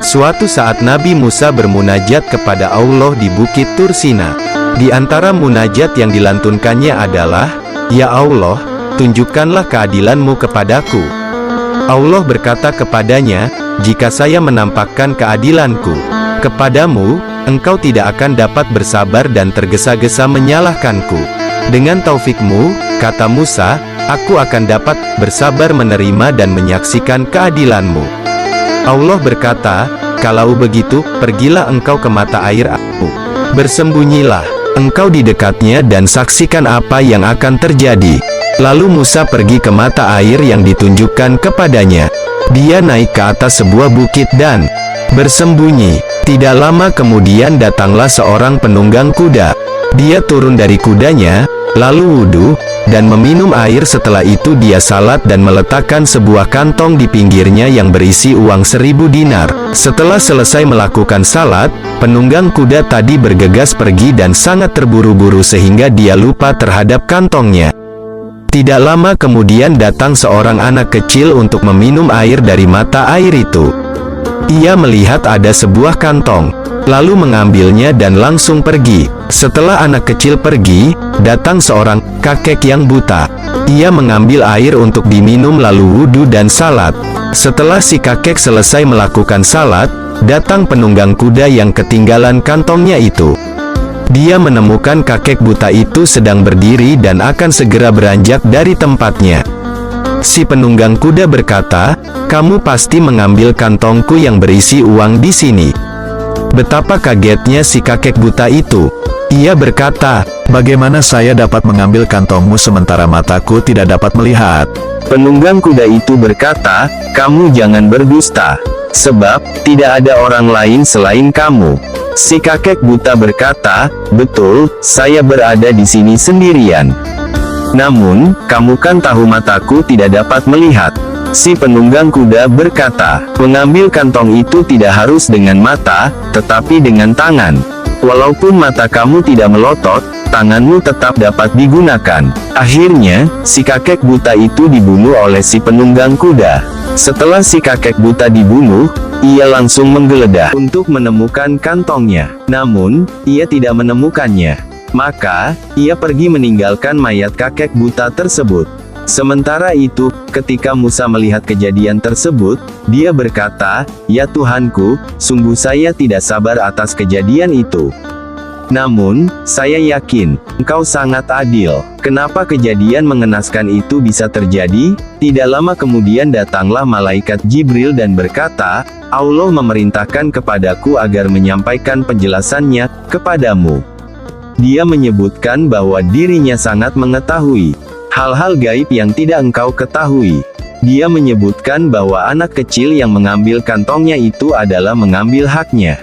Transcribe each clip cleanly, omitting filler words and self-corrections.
Suatu saat Nabi Musa bermunajat kepada Allah di Bukit Tur Sina. Di antara munajat yang dilantunkannya adalah, "Ya Allah, tunjukkanlah keadilan-Mu kepadaku." Allah berkata kepadanya, "Jika saya menampakkan keadilan-Ku kepadamu, engkau tidak akan dapat bersabar dan tergesa-gesa menyalahkan-Ku. Dengan taufik-Mu," kata Musa, "aku akan dapat bersabar menerima dan menyaksikan keadilan-Mu." Allah berkata, "Kalau begitu, pergilah engkau ke mata air aku. Bersembunyilah engkau di dekatnya dan saksikan apa yang akan terjadi." Lalu Musa pergi ke mata air yang ditunjukkan kepadanya. Dia naik ke atas sebuah bukit dan bersembunyi. Tidak lama kemudian datanglah seorang penunggang kuda. Dia turun dari kudanya, lalu wudhu, dan meminum air. Setelah itu dia salat dan meletakkan sebuah kantong di pinggirnya yang berisi uang 1000 dinar. Setelah selesai melakukan salat, penunggang kuda tadi bergegas pergi dan sangat terburu-buru sehingga dia lupa terhadap kantongnya. Tidak lama kemudian datang seorang anak kecil untuk meminum air dari mata air itu. Ia melihat ada sebuah kantong, lalu mengambilnya dan langsung pergi. Setelah anak kecil pergi, datang seorang kakek yang buta. Ia mengambil air untuk diminum lalu wudhu dan salat. Setelah si kakek selesai melakukan salat, datang penunggang kuda yang ketinggalan kantongnya itu. Dia menemukan kakek buta itu sedang berdiri dan akan segera beranjak dari tempatnya. Si penunggang kuda berkata, "Kamu pasti mengambil kantongku yang berisi uang di sini." Betapa kagetnya si kakek buta itu. Ia berkata, "Bagaimana saya dapat mengambil kantongmu sementara mataku tidak dapat melihat?" Penunggang kuda itu berkata, "Kamu jangan berdusta, sebab tidak ada orang lain selain kamu." Si kakek buta berkata, "Betul, saya berada di sini sendirian. Namun, kamu kan tahu mataku tidak dapat melihat." Si penunggang kuda berkata, "Mengambil kantong itu tidak harus dengan mata, tetapi dengan tangan. Walaupun mata kamu tidak melotot, tanganmu tetap dapat digunakan." Akhirnya, si kakek buta itu dibunuh oleh si penunggang kuda. Setelah si kakek buta dibunuh, ia langsung menggeledah untuk menemukan kantongnya. Namun, ia tidak menemukannya. Maka, ia pergi meninggalkan mayat kakek buta tersebut. Sementara itu, ketika Musa melihat kejadian tersebut, dia berkata, "Ya Tuhanku, sungguh saya tidak sabar atas kejadian itu. Namun, saya yakin, Engkau sangat adil. Kenapa kejadian mengenaskan itu bisa terjadi?" Tidak lama kemudian datanglah malaikat Jibril dan berkata, "Allah memerintahkan kepadaku agar menyampaikan penjelasannya kepadamu." Dia menyebutkan bahwa dirinya sangat mengetahui hal-hal gaib yang tidak engkau ketahui. Dia menyebutkan bahwa anak kecil yang mengambil kantongnya itu adalah mengambil haknya.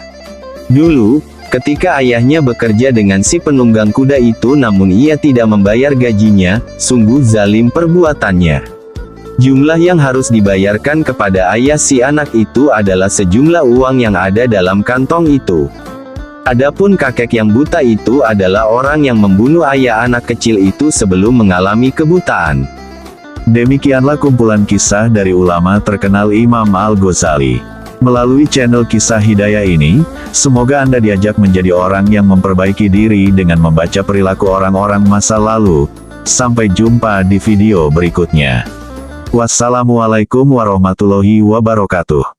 Dulu, ketika ayahnya bekerja dengan si penunggang kuda itu namun ia tidak membayar gajinya, sungguh zalim perbuatannya. Jumlah yang harus dibayarkan kepada ayah si anak itu adalah sejumlah uang yang ada dalam kantong itu. Adapun kakek yang buta itu adalah orang yang membunuh ayah anak kecil itu sebelum mengalami kebutaan. Demikianlah kumpulan kisah dari ulama terkenal Imam Al-Ghazali. Melalui channel Kisah Hidayah ini, semoga Anda diajak menjadi orang yang memperbaiki diri dengan membaca perilaku orang-orang masa lalu. Sampai jumpa di video berikutnya. Wassalamualaikum warahmatullahi wabarakatuh.